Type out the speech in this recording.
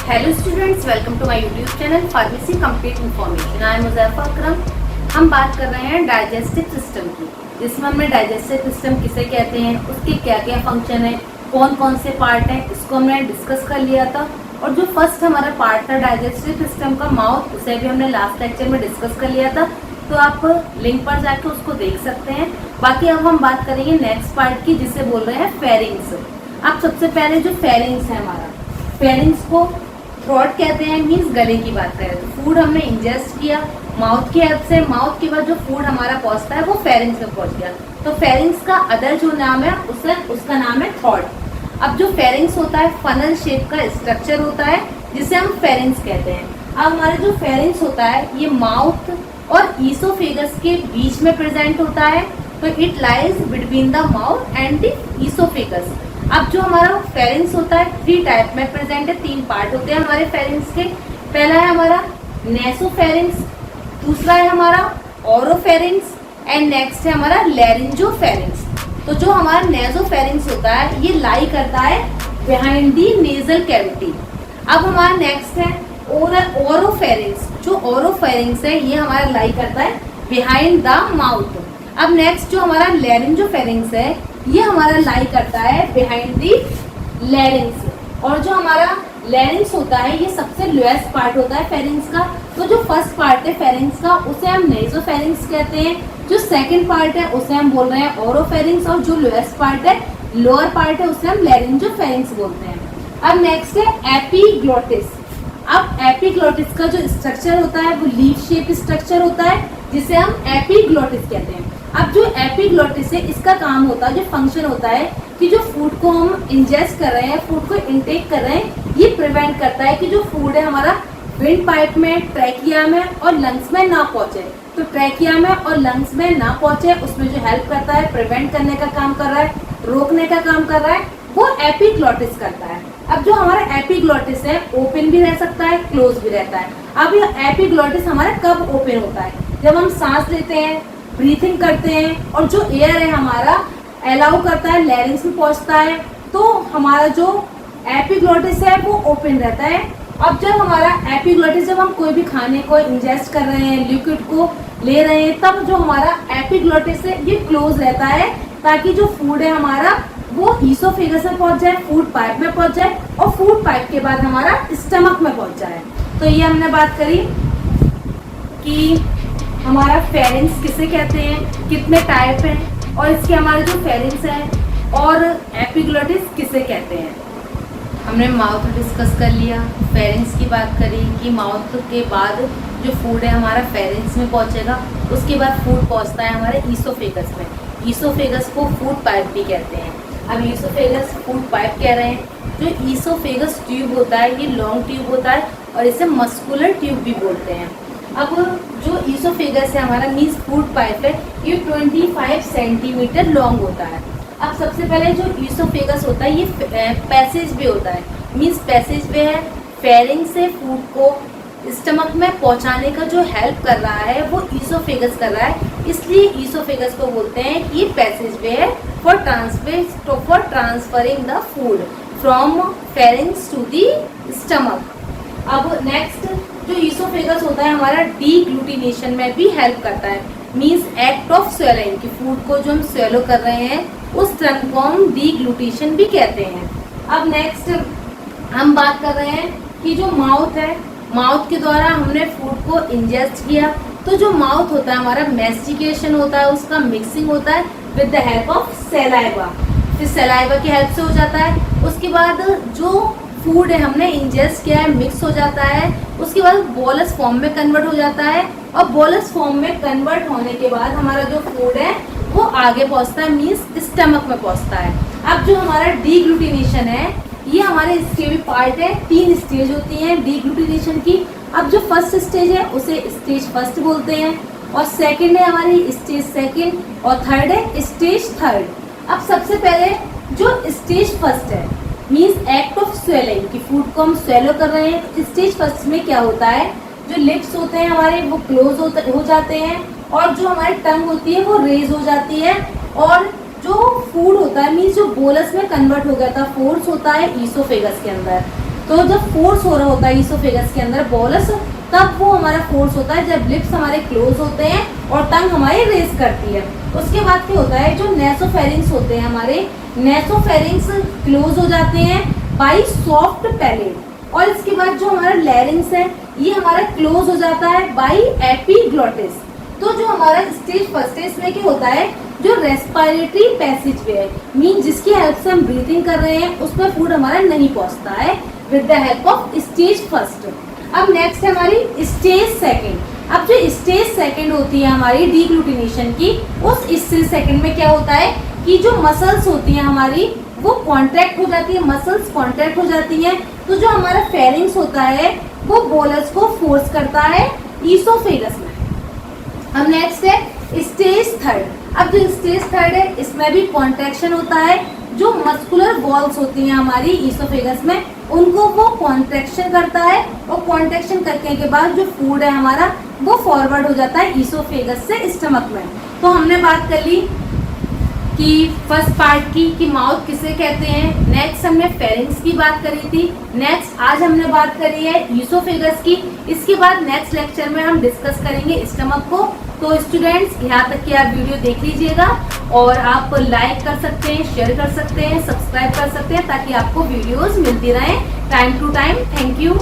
Hello students, welcome to my YouTube channel pharmacy complete information. I am Muzaffar Akram. हम बात कर रहे हैं डाइजेस्टिव सिस्टम की, जिसमें हमने डाइजेस्टिव सिस्टम किसे कहते हैं, उसके क्या क्या फंक्शन है, कौन कौन से पार्ट हैं, इसको हमने डिस्कस कर लिया था। और जो फर्स्ट हमारा पार्ट था डाइजेस्टिव सिस्टम का माउथ, उसे भी हमने लास्ट लेक्चर में डिस्कस कर लिया था, तो आप लिंक पर जाके उसको देख सकते हैं। बाकी अब हम बात करेंगे नेक्स्ट पार्ट की, जिसे बोल रहे हैं फेरिंग्स। अब सबसे पहले जो फेरिंग्स है हमारा, फेरिंग्स को थ्रोट कहते हैं, मीन्स गले की बात करें तो फूड हमने इंजेस्ट किया माउथ की हेल्प से, माउथ के बाद जो फूड हमारा पहुंचता है वो फेरिंग्स में पहुंच गया, तो फेरिंग्स का अदर जो नाम है उसका नाम है थ्रोट। अब जो फेरिंग्स होता है फनल शेप का स्ट्रक्चर होता है, जिसे हम फेरिंग्स कहते हैं। अब हमारा जो फेरिंग्स होता है ये माउथ और ईसोफेगस के बीच में प्रेजेंट होता है, तो it lies between the mouth and the oesophagus. अब जो हमारा फेरिंग्स होता है 3 टाइप में प्रेजेंट है, 3 पार्ट होते हैं हमारे फेरिंग्स के। पहला है हमारा नेसोफेरिंग्स, दूसरा है हमारा ओरोफेरिंग्स एंड नेक्स्ट है हमारा लैरिंजोफेरिंग्स। तो जो हमारा नेसोफेरिंग्स होता है ये लाई करता है बिहाइंड दी नेजल कैविटी। अब हमारा नेक्स्ट है ओरोफेरिंग्स। जो ओरोफेरिंग्स है ये हमारा लाई करता है बिहाइंड द माउथ। अब नेक्स्ट जो हमारा लैरिंजोफेरिंग्स है ये हमारा लाई करता है बिहाइंड दी लैरिंग्स। और जो हमारा लैरिंग्स होता है ये सबसे लोएस्ट पार्ट होता है फेरिंग्स का। तो जो फर्स्ट पार्ट है फेरिंग्स का उसे हम नेसोफेरिंग्स कहते हैं, जो सेकंड पार्ट है उसे हम बोल रहे हैं ओरोफेरिंग्स, और जो लोएस्ट पार्ट है लोअर पार्ट है उसे हम लैरिंजोफेरिंग्स बोलते हैं। अब नेक्स्ट है एपिग्लोटिस। अब एपिग्लोटिस का जो स्ट्रक्चर होता है वो लीफ शेप स्ट्रक्चर होता है, जिसे हम एपिग्लोटिस कहते हैं। अब जो एपिग्लोटिस है इसका काम होता है, जो फंक्शन होता है कि जो फूड को हम इंजेस्ट कर रहे हैं, फूड को इनटेक कर रहे हैं, ये प्रिवेंट करता है कि जो फूड है हमारा विंड पाइप में, ट्रैकिया में और लंग्स में ना पहुंचे। तो ट्रैकिया में और लंग्स में ना पहुंचे उसमें जो हेल्प करता है, प्रिवेंट करने का काम कर रहा है, रोकने का काम कर रहा है, वो एपिग्लोटिस करता है। अब जो हमारा एपिग्लोटिस है ओपन भी रह सकता है, क्लोज भी रहता है। अब ये एपिग्लोटिस हमारा कब ओपन होता है? जब हम सांस लेते हैं, ब्रीथिंग करते हैं, और जो एयर है हमारा अलाउ करता है लैरिंग्स में पहुंचता है, तो हमारा जो एपिग्लोटिस है वो ओपन रहता है। अब जब हमारा एपिग्लोटिस, जब हम कोई भी खाने को इंजेस्ट कर रहे हैं, लिक्विड को ले रहे हैं, तब जो हमारा एपिग्लोटिस है ये क्लोज रहता है, ताकि जो फूड है हमारा वो ईसोफेगस में पहुंच जाए, फूड पाइप में पहुंच जाए, और फूड पाइप के बाद हमारा स्टमक में पहुंच जाए। तो ये हमने बात करी कि हमारा फेरिंग्स किसे कहते हैं, कितने टाइप हैं, और इसके हमारे जो फेरिंग्स हैं, और एपिग्लोटिस किसे कहते हैं। हमने माउथ डिस्कस कर लिया, फेरिंग्स की बात करी कि माउथ के बाद जो फूड है हमारा फेरिंग्स में पहुंचेगा, उसके बाद फूड पहुंचता है हमारे ईसोफेगस में। ईसोफेगस को फूड पाइप भी कहते हैं। अब ईसोफेगस फूड पाइप कह रहे हैं। जो ईसोफेगस ट्यूब होता है ये लॉन्ग ट्यूब होता है, और इसे मस्कुलर ट्यूब भी बोलते हैं। अब जो ईसोफेगस है हमारा मीन्स फूड पाइप है, ये 25 सेंटीमीटर लॉन्ग होता है। अब सबसे पहले जो ईसोफेगस होता है ये पैसेज वे होता है, मीन्स पैसेज वे है, फेरिंग से फूड को स्टमक में पहुंचाने का जो हेल्प कर रहा है वो ईसोफेगस कर रहा है, इसलिए ईसोफेगस को बोलते हैं कि ये पैसेज वे है for transferring the food from pharynx to the stomach. अब नेक्स्ट जो ईसोफेगस होता है हमारा डीग्लूटिनेशन में भी हेल्प करता है, मीन्स एक्ट ऑफ स्वेलिंग, कि फूड को जो हम स्वेलो कर रहे हैं उस टर्म को हम डीग्लूटिनेशन भी कहते हैं। अब नेक्स्ट हम बात कर रहे हैं कि जो माउथ है, माउथ के द्वारा हमने फूड को इंजेस्ट किया, तो जो माउथ होता है हमारा मैस्टिकेशन होता है, उसका मिक्सिंग होता है with the help of saliva, फिर सलाइवा की हेल्प से हो जाता है। उसके बाद जो फूड है हमने इंजेस्ट किया है मिक्स हो जाता है, उसके बाद बोलस फॉर्म में कन्वर्ट हो जाता है, और बोलस फॉर्म में कन्वर्ट होने के बाद हमारा जो फूड है वो आगे पहुंचता है, मीन्स स्टमक में पहुंचता है। अब जो हमारा डीग्लूटिनेशन है ये हमारे इसके भी पार्ट है, 3 स्टेज होती हैं डीग्लूटिनेशन की। अब जो फर्स्ट स्टेज है उसे स्टेज फर्स्ट बोलते हैं, और सेकंड है हमारी स्टेज सेकंड, और थर्ड है स्टेज थर्ड। अब सबसे पहले जो स्टेज फर्स्ट है मीन्स एक्ट ऑफ स्वेलिंग, कि फूड को हम स्वेलो कर रहे हैं, तो स्टेज फर्स्ट में क्या होता है, जो लिप्स होते हैं हमारे वो क्लोज हो जाते हैं, और जो हमारी टंग होती है वो रेज हो जाती है, और जो फूड होता है मीन्स जो बोलस में कन्वर्ट हो गया था, फोर्स होता है ईसोफेगस के अंदर, तो जब फोर्स हो रहा होता है ईसोफेगस के अंदर बोलस, तब वो हमारा फोर्स होता है जब लिप्स हमारे क्लोज होते हैं और टंग हमारी रेज करती है। उसके बाद क्या होता है, जो नेसोफेरिंग्स होते हैं हमारे, नेसोफेरिंग्स क्लोज हो जाते हैं बाय सॉफ्ट पैलेट, और इसके बाद जो हमारा लैरिंग्स है ये हमारा क्लोज हो जाता है बाय एपिग्लोटिस। तो जो हमारा स्टेज फर्स्ट है इसमें क्या होता है, जो रेस्पिरेटरी पैसेज वे है, मीन जिसकी हेल्प से हम ब्रीथिंग कर रहे हैं उसमें फूड हमारा नहीं पहुंचता है with the help of stage first. अब नेक्स्ट है हमारी स्टेज सेकंड। अब जो स्टेज सेकंड होती है हमारी डीग्लूटिनेशन की, उस स्टेज सेकंड में क्या होता है कि जो मसल्स होती हैं हमारी वो कॉन्ट्रैक्ट हो जाती है, मसल्स कॉन्ट्रैक्ट हो जाती हैं, तो जो हमारा फेरिंग्स होता है वो बोलस को फोर्स करता है ईसोफेगस में। अब नेक्स्ट है स्टेज थर्ड। अब जो स्टेज थर्ड है इसमें भी कॉन्ट्रैक्शन होता है, जो मस्कुलर वॉल्स होती हैं हमारी ईसोफेगस में उनको वो कॉन्ट्रैक्शन करता है, और कॉन्ट्रैक्शन करने के बाद जो फूड है हमारा वो फॉरवर्ड हो जाता है ईसोफेगस से स्टमक में। तो हमने बात कर ली कि फर्स्ट पार्ट की कि माउथ किसे कहते हैं, नेक्स्ट हमने फेरिंग्स की बात करी थी, नेक्स्ट आज हमने बात करी है ईसोफेगस की। इसके बाद नेक्स्ट लेक्चर में हम डिस्कस करेंगे स्टमक को। तो स्टूडेंट्स यहाँ तक की आप वीडियो देख लीजिएगा, और आप लाइक कर सकते हैं, शेयर कर सकते हैं, सब्सक्राइब कर सकते हैं, ताकि आपको वीडियोस मिलती रहें time to time. Thank you.